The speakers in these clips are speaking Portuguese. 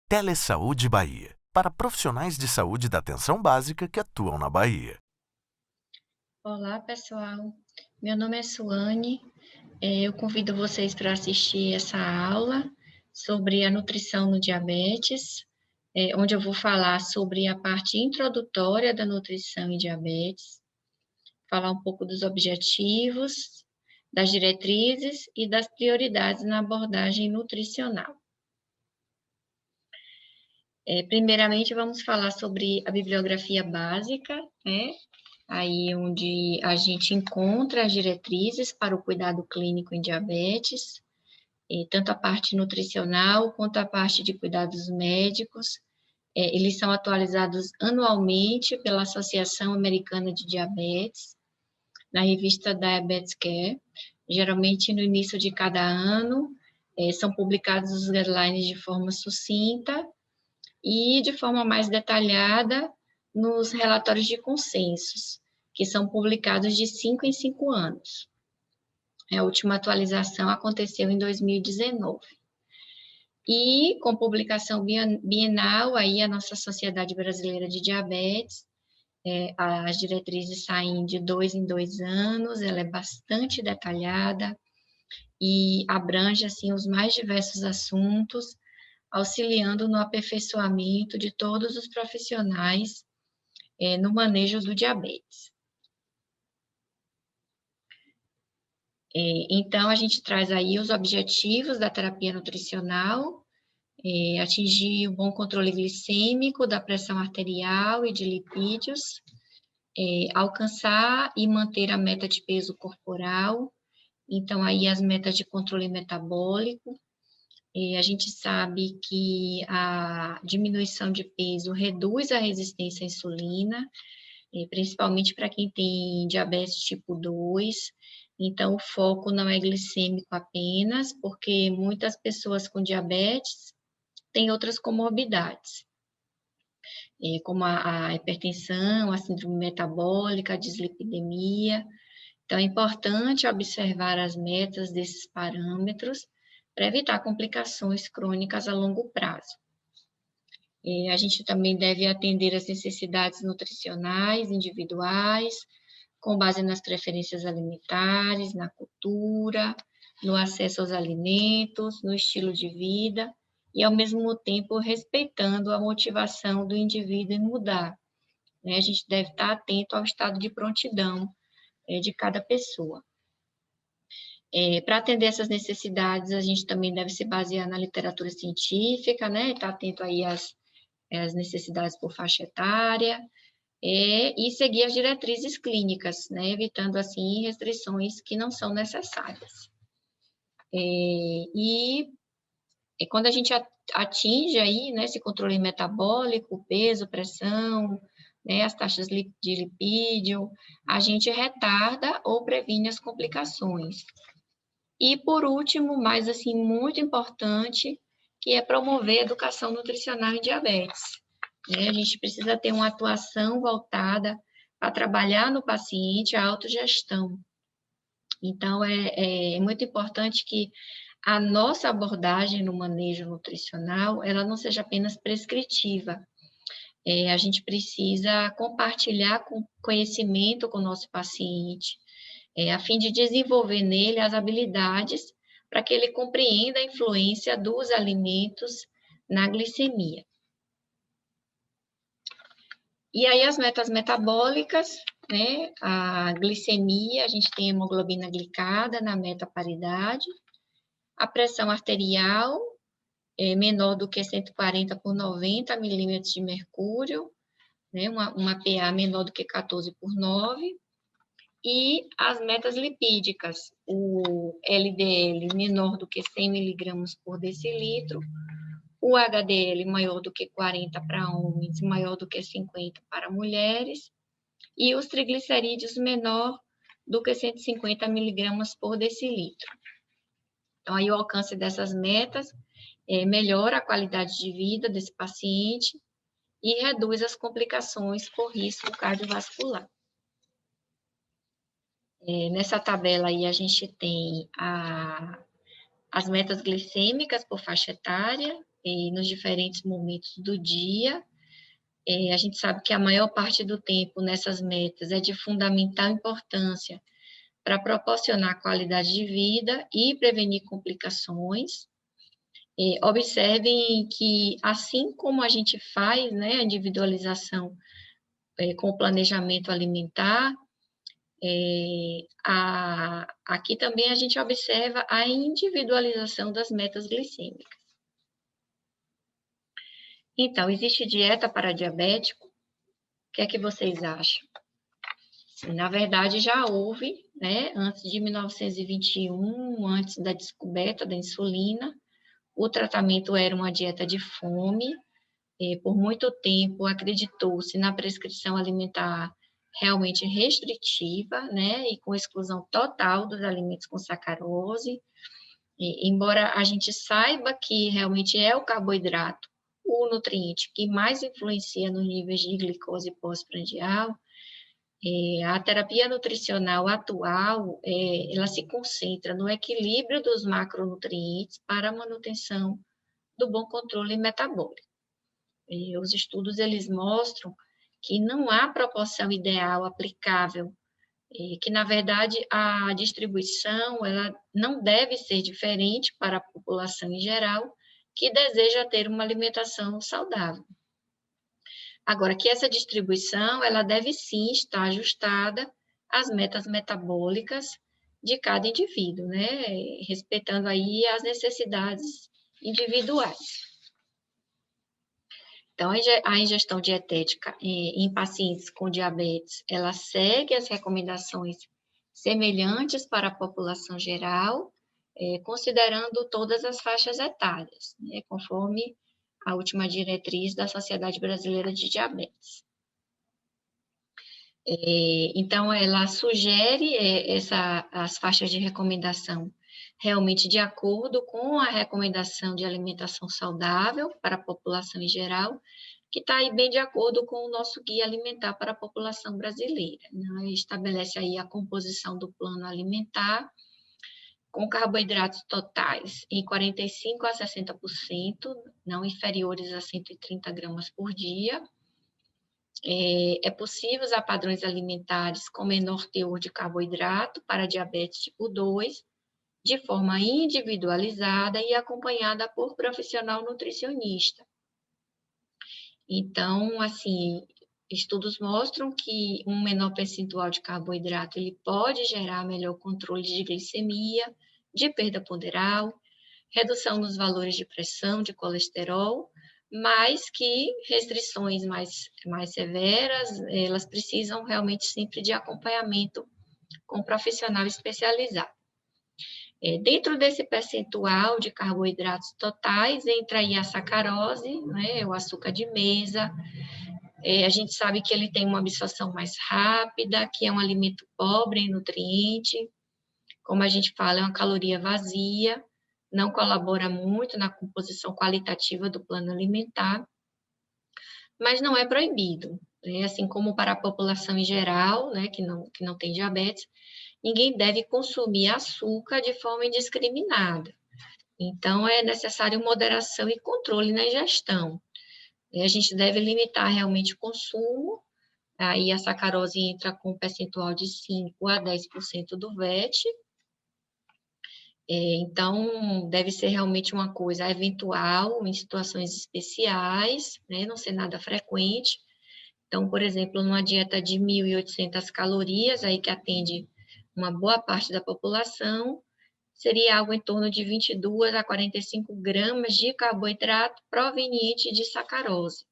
Telesaúde Bahia, para profissionais de saúde da atenção básica que atuam na Bahia. Olá, pessoal. Meu nome é Suane. Eu convido vocês para assistir essa aula sobre a nutrição no diabetes, onde eu vou falar sobre a parte introdutória da nutrição em diabetes, falar um pouco dos objetivos, das diretrizes e das prioridades na abordagem nutricional. Primeiramente, vamos falar sobre a bibliografia básica, né? Aí onde a gente encontra as diretrizes para o cuidado clínico em diabetes, tanto a parte nutricional quanto a parte de cuidados médicos. Eles são atualizados anualmente pela Associação Americana de Diabetes, na revista Diabetes Care. Geralmente, no início de cada ano, são publicados os guidelines de forma sucinta e de forma mais detalhada nos relatórios de consensos, que são publicados de 5 em 5 anos. A última atualização aconteceu em 2019. E com publicação bienal, aí a nossa Sociedade Brasileira de Diabetes, as diretrizes saem de 2 em 2 anos, ela é bastante detalhada e abrange, assim, os mais diversos assuntos, auxiliando no aperfeiçoamento de todos os profissionais no manejo do diabetes. Então, a gente traz aí os objetivos da terapia nutricional, atingir o bom controle glicêmico, da pressão arterial e de lipídios, alcançar e manter a meta de peso corporal, então aí as metas de controle metabólico. A gente sabe que a diminuição de peso reduz a resistência à insulina, principalmente para quem tem diabetes tipo 2. Então, o foco não é glicêmico apenas, porque muitas pessoas com diabetes têm outras comorbidades, como a hipertensão, a síndrome metabólica, a dislipidemia. Então, é importante observar as metas desses parâmetros para evitar complicações crônicas a longo prazo. A gente também deve atender às necessidades nutricionais individuais, com base nas preferências alimentares, na cultura, no acesso aos alimentos, no estilo de vida, e ao mesmo tempo respeitando a motivação do indivíduo em mudar, né? A gente deve estar atento ao estado de prontidão de cada pessoa. Para atender essas necessidades, a gente também deve se basear na literatura científica, né? Estar atento aí às necessidades por faixa etária, e seguir as diretrizes clínicas, né? Evitando, assim, restrições que não são necessárias. E quando a gente atinge aí, né, esse controle metabólico, peso, pressão, né, as taxas de lipídio, a gente retarda ou previne as complicações. E, por último, mas, assim, muito importante, que é promover a educação nutricional em diabetes, né? A gente precisa ter uma atuação voltada para trabalhar no paciente a autogestão. Então, é muito importante que a nossa abordagem no manejo nutricional, ela não seja apenas prescritiva. A gente precisa compartilhar conhecimento com o nosso paciente, a fim de desenvolver nele as habilidades para que ele compreenda a influência dos alimentos na glicemia. E aí as metas metabólicas, né? A glicemia, a gente tem a hemoglobina glicada na meta paridade, a pressão arterial é menor do que 140 por 90 milímetros de mercúrio, né? Uma PA menor do que 14 por 9, e as metas lipídicas, o LDL menor do que 100 miligramas por decilitro, o HDL maior do que 40 para homens, maior do que 50 para mulheres, e os triglicerídeos menor do que 150 miligramas por decilitro. Então, aí o alcance dessas metas melhora a qualidade de vida desse paciente e reduz as complicações por risco cardiovascular. Nessa tabela aí, a gente tem as metas glicêmicas por faixa etária, nos diferentes momentos do dia. A gente sabe que a maior parte do tempo nessas metas é de fundamental importância para proporcionar qualidade de vida e prevenir complicações. Observem que, assim como a gente faz, né, a individualização com o planejamento alimentar, aqui também a gente observa a individualização das metas glicêmicas. Então, existe dieta para diabético? O que é que vocês acham? Na verdade, já houve, né, antes de 1921, antes da descoberta da insulina, o tratamento era uma dieta de fome. Por muito tempo, acreditou-se na prescrição alimentar realmente restritiva, né, e com exclusão total dos alimentos com sacarose. Embora a gente saiba que realmente é o carboidrato o nutriente que mais influencia nos níveis de glicose pós-prandial, a terapia nutricional atual, ela se concentra no equilíbrio dos macronutrientes para a manutenção do bom controle metabólico. Os estudos, eles mostram que não há proporção ideal aplicável, que, na verdade, a distribuição ela não deve ser diferente para a população em geral que deseja ter uma alimentação saudável. Agora, que essa distribuição, ela deve sim estar ajustada às metas metabólicas de cada indivíduo, né? Respeitando aí as necessidades individuais. Então, a ingestão dietética em pacientes com diabetes, ela segue as recomendações semelhantes para a população geral, considerando todas as faixas etárias, né, conforme a última diretriz da Sociedade Brasileira de Diabetes. Então, ela sugere as faixas de recomendação realmente de acordo com a recomendação de alimentação saudável para a população em geral, que está aí bem de acordo com o nosso guia alimentar para a população brasileira, né? Estabelece aí a composição do plano alimentar, com carboidratos totais em 45% a 60%, não inferiores a 130 gramas por dia. É possível usar padrões alimentares com menor teor de carboidrato para diabetes tipo 2, de forma individualizada e acompanhada por profissional nutricionista. Então, assim, estudos mostram que um menor percentual de carboidrato ele pode gerar melhor controle de glicemia, de perda ponderal, redução nos valores de pressão, de colesterol, mas que restrições mais severas, elas precisam realmente sempre de acompanhamento com um profissional especializado. Dentro desse percentual de carboidratos totais, entra aí a sacarose, né, o açúcar de mesa. A gente sabe que ele tem uma absorção mais rápida, que é um alimento pobre em nutriente. Como a gente fala, é uma caloria vazia, não colabora muito na composição qualitativa do plano alimentar, mas não é proibido. Assim como para a população em geral, né, que não tem diabetes, ninguém deve consumir açúcar de forma indiscriminada. Então, é necessário moderação e controle na ingestão. A gente deve limitar realmente o consumo, aí a sacarose entra com um percentual de 5% a 10% do VET. Então, deve ser realmente uma coisa eventual, em situações especiais, né, não ser nada frequente. Então, por exemplo, numa dieta de 1.800 calorias, aí que atende uma boa parte da população, seria algo em torno de 22 a 45 gramas de carboidrato proveniente de sacarose,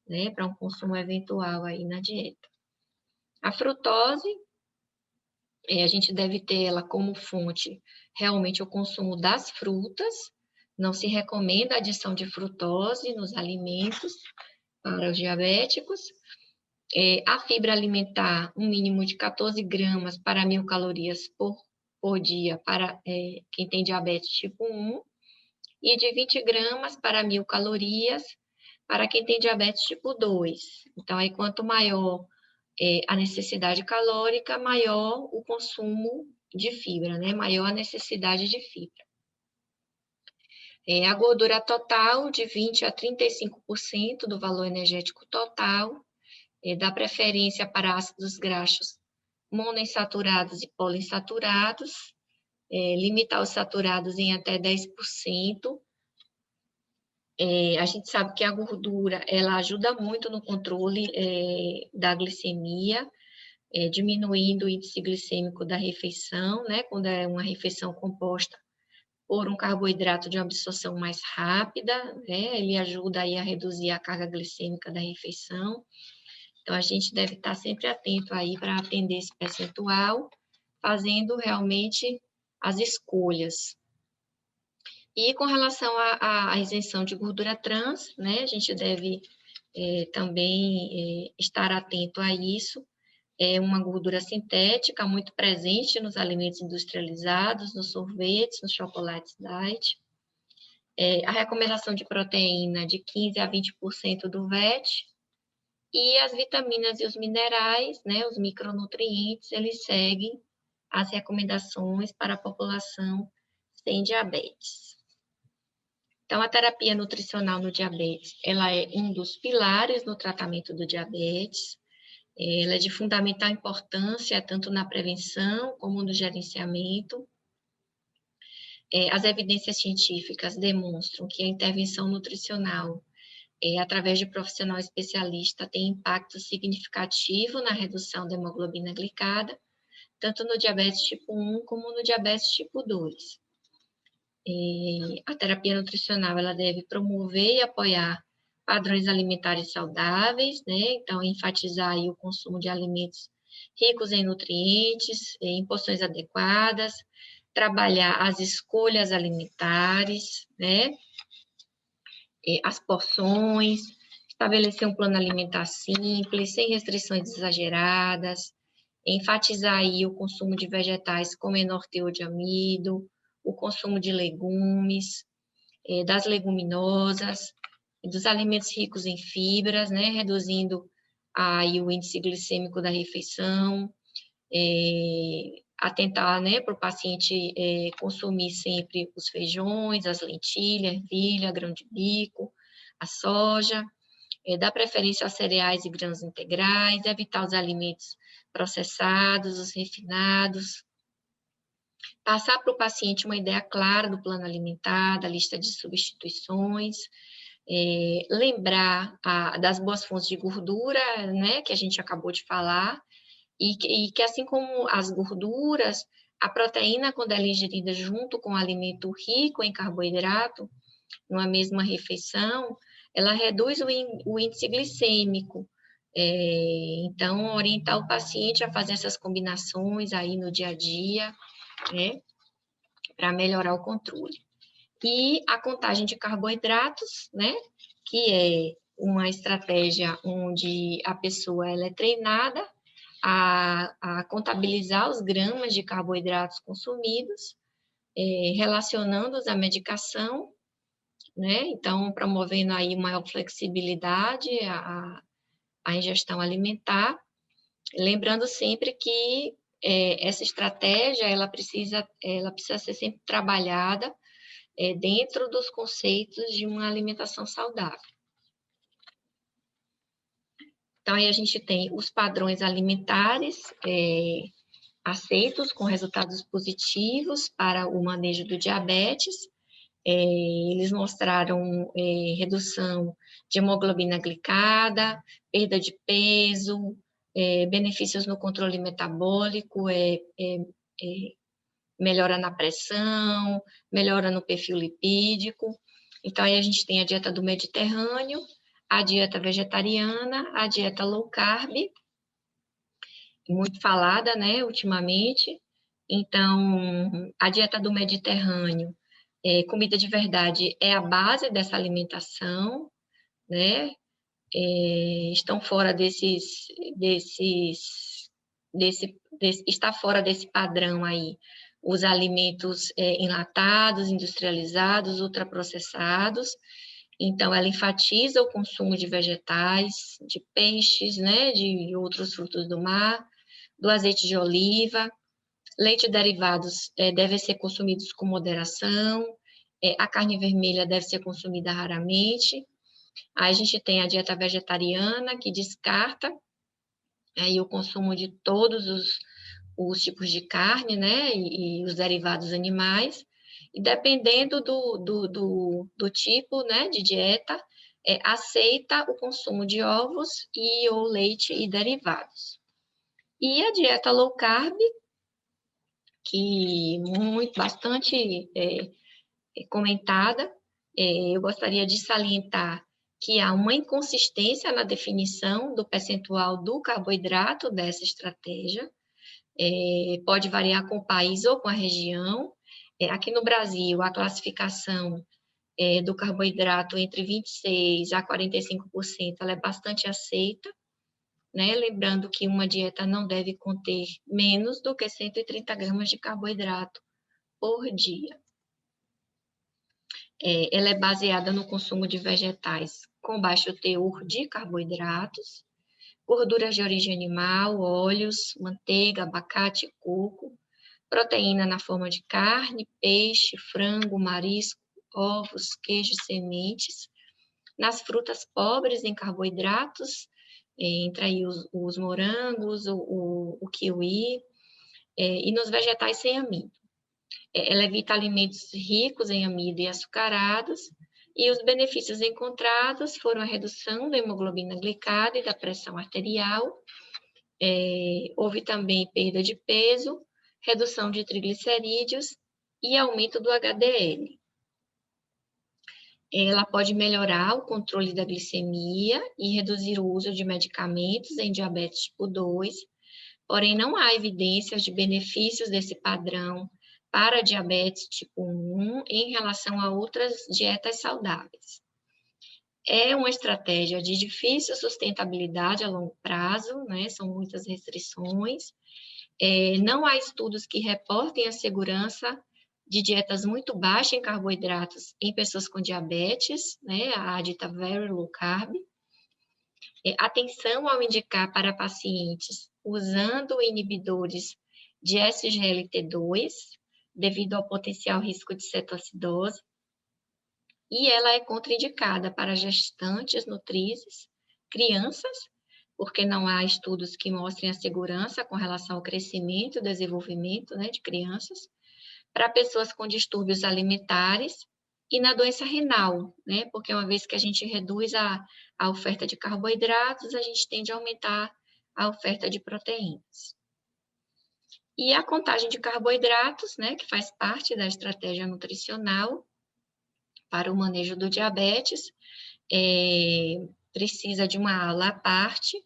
né, para um consumo eventual aí na dieta. A frutose, a gente deve ter ela como fonte realmente o consumo das frutas, não se recomenda a adição de frutose nos alimentos para os diabéticos. A fibra alimentar, um mínimo de 14 gramas para 1.000 calorias por dia para quem tem diabetes tipo 1, e de 20 gramas para 1.000 calorias para quem tem diabetes tipo 2. Então, aí, quanto maior a necessidade calórica, maior o consumo de fibra, né? Maior a necessidade de fibra. A gordura total de 20 a 35% do valor energético total, dá preferência para ácidos graxos monoinsaturados e poliinsaturados, limitar os saturados em até 10%. A gente sabe que a gordura, ela ajuda muito no controle da glicemia, diminuindo o índice glicêmico da refeição, né? Quando é uma refeição composta por um carboidrato de uma absorção mais rápida, né? Ele ajuda aí a reduzir a carga glicêmica da refeição. Então, a gente deve estar sempre atento aí para atender esse percentual, fazendo realmente as escolhas. E com relação à isenção de gordura trans, né, a gente deve também estar atento a isso. É uma gordura sintética muito presente nos alimentos industrializados, nos sorvetes, nos chocolates diet. A recomendação de proteína de 15 a 20% do VET, e as vitaminas e os minerais, né, os micronutrientes, eles seguem as recomendações para a população sem diabetes. Então, a terapia nutricional no diabetes, ela é um dos pilares no tratamento do diabetes. Ela é de fundamental importância, tanto na prevenção como no gerenciamento. As evidências científicas demonstram que a intervenção nutricional, através de profissional especialista, tem impacto significativo na redução da hemoglobina glicada, tanto no diabetes tipo 1 como no diabetes tipo 2. A terapia nutricional, ela deve promover e apoiar padrões alimentares saudáveis, né? Então, enfatizar aí o consumo de alimentos ricos em nutrientes, em porções adequadas, trabalhar as escolhas alimentares, né? As porções, estabelecer um plano alimentar simples, sem restrições exageradas, enfatizar aí o consumo de vegetais com menor teor de amido, o consumo de legumes, das leguminosas, dos alimentos ricos em fibras, né, reduzindo aí o índice glicêmico da refeição, atentar, né, para o paciente consumir sempre os feijões, as lentilhas, ervilha, grão de bico, a soja, dar preferência aos cereais e grãos integrais, evitar os alimentos processados, os refinados, passar para o paciente uma ideia clara do plano alimentar, da lista de substituições, lembrar das boas fontes de gordura, né, que a gente acabou de falar, e que assim como as gorduras, a proteína, quando ela é ingerida junto com o alimento rico em carboidrato, numa mesma refeição, ela reduz o índice glicêmico. Então, orientar o paciente a fazer essas combinações aí no dia a dia, né, para melhorar o controle. E a contagem de carboidratos, né, que é uma estratégia onde a pessoa ela é treinada a contabilizar os gramas de carboidratos consumidos, relacionando-os à medicação, né? Então, promovendo aí maior flexibilidade à ingestão alimentar, lembrando sempre que essa estratégia ela precisa ser sempre trabalhada dentro dos conceitos de uma alimentação saudável. Então, aí a gente tem os padrões alimentares aceitos com resultados positivos para o manejo do diabetes. Eles mostraram redução de hemoglobina glicada, perda de peso, benefícios no controle metabólico, melhora na pressão, melhora no perfil lipídico. Então, aí a gente tem a dieta do Mediterrâneo, a dieta vegetariana, a dieta low carb, muito falada, né, ultimamente. Então, a dieta do Mediterrâneo, comida de verdade é a base dessa alimentação, né? Estão fora está fora desse padrão aí os alimentos enlatados, industrializados, ultraprocessados. Então, ela enfatiza o consumo de vegetais, de peixes, né, de outros frutos do mar, do azeite de oliva. Leite e derivados devem ser consumidos com moderação, A carne vermelha deve ser consumida raramente. Aí a gente tem a dieta vegetariana, que descarta aí o consumo de todos os tipos de carne, né, e os derivados animais, e dependendo do tipo, né, de dieta, aceita o consumo de ovos e ou leite e derivados. E a dieta low carb, que bastante comentada, eu gostaria de salientar que há uma inconsistência na definição do percentual do carboidrato dessa estratégia, pode variar com o país ou com a região. Aqui no Brasil, a classificação do carboidrato entre 26% a 45%, ela é bastante aceita, né? Lembrando que uma dieta não deve conter menos do que 130 gramas de carboidrato por dia. Ela é baseada no consumo de vegetais com baixo teor de carboidratos, gorduras de origem animal, óleos, manteiga, abacate e coco, proteína na forma de carne, peixe, frango, marisco, ovos, queijo e sementes, nas frutas pobres em carboidratos, entre aí os morangos, o kiwi, e nos vegetais sem amido. Ela evita alimentos ricos em amido e açucarados, e os benefícios encontrados foram a redução da hemoglobina glicada e da pressão arterial, houve também perda de peso, redução de triglicerídeos e aumento do HDL. Ela pode melhorar o controle da glicemia e reduzir o uso de medicamentos em diabetes tipo 2, porém não há evidências de benefícios desse padrão para diabetes tipo 1 em relação a outras dietas saudáveis. É uma estratégia de difícil sustentabilidade a longo prazo, né? São muitas restrições. Não há estudos que reportem a segurança de dietas muito baixas em carboidratos em pessoas com diabetes, né? A dita very low carb. Atenção ao indicar para pacientes usando inibidores de SGLT2, devido ao potencial risco de cetoacidose, e ela é contraindicada para gestantes, nutrizes, crianças, porque não há estudos que mostrem a segurança com relação ao crescimento e desenvolvimento, né, de crianças, para pessoas com distúrbios alimentares e na doença renal, né, porque uma vez que a gente reduz a oferta de carboidratos, a gente tende a aumentar a oferta de proteínas. E a contagem de carboidratos, né, que faz parte da estratégia nutricional para o manejo do diabetes, precisa de uma aula à parte.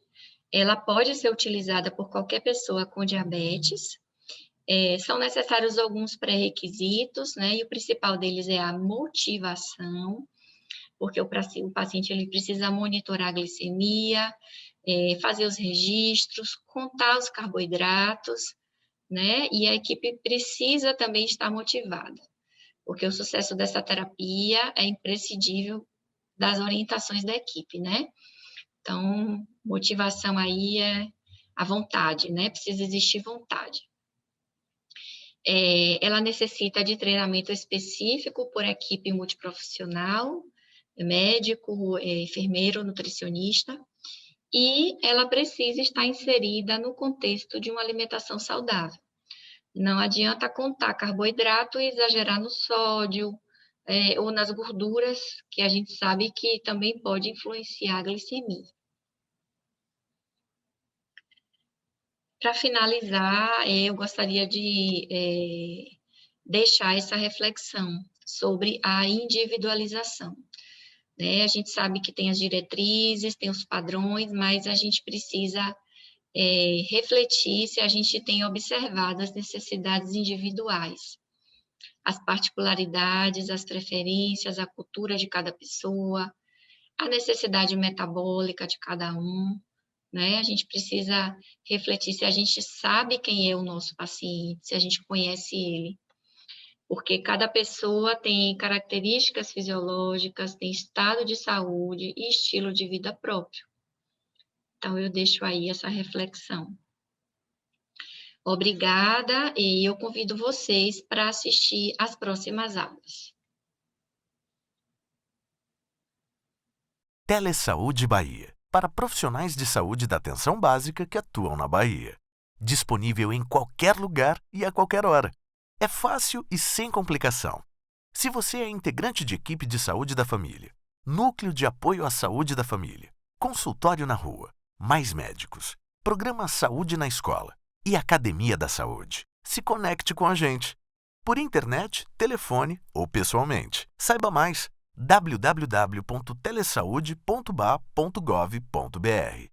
Ela pode ser utilizada por qualquer pessoa com diabetes. São necessários alguns pré-requisitos, né, e o principal deles é a motivação, porque o paciente ele precisa monitorar a glicemia, fazer os registros, contar os carboidratos, né, e a equipe precisa também estar motivada, porque o sucesso dessa terapia é imprescindível das orientações da equipe, né? Então, motivação aí é a vontade, né? Precisa existir vontade. Ela necessita de treinamento específico por equipe multiprofissional, médico, enfermeiro, nutricionista, e ela precisa estar inserida no contexto de uma alimentação saudável. Não adianta contar carboidrato e exagerar no sódio, ou nas gorduras, que a gente sabe que também pode influenciar a glicemia. Para finalizar, eu gostaria de deixar essa reflexão sobre a individualização, né? A gente sabe que tem as diretrizes, tem os padrões, mas a gente precisa refletir se a gente tem observado as necessidades individuais, as particularidades, as preferências, a cultura de cada pessoa, a necessidade metabólica de cada um, né? A gente precisa refletir se a gente sabe quem é o nosso paciente, se a gente conhece ele, porque cada pessoa tem características fisiológicas, tem estado de saúde e estilo de vida próprio. Então, eu deixo aí essa reflexão. Obrigada, e eu convido vocês para assistir às próximas aulas. Telesaúde Bahia, para profissionais de saúde da atenção básica que atuam na Bahia. Disponível em qualquer lugar e a qualquer hora. É fácil e sem complicação. Se você é integrante de equipe de saúde da família, núcleo de apoio à saúde da família, consultório na rua, mais médicos, programa Saúde na Escola e Academia da Saúde, se conecte com a gente. Por internet, telefone ou pessoalmente. Saiba mais: www.telesaude.ba.gov.br.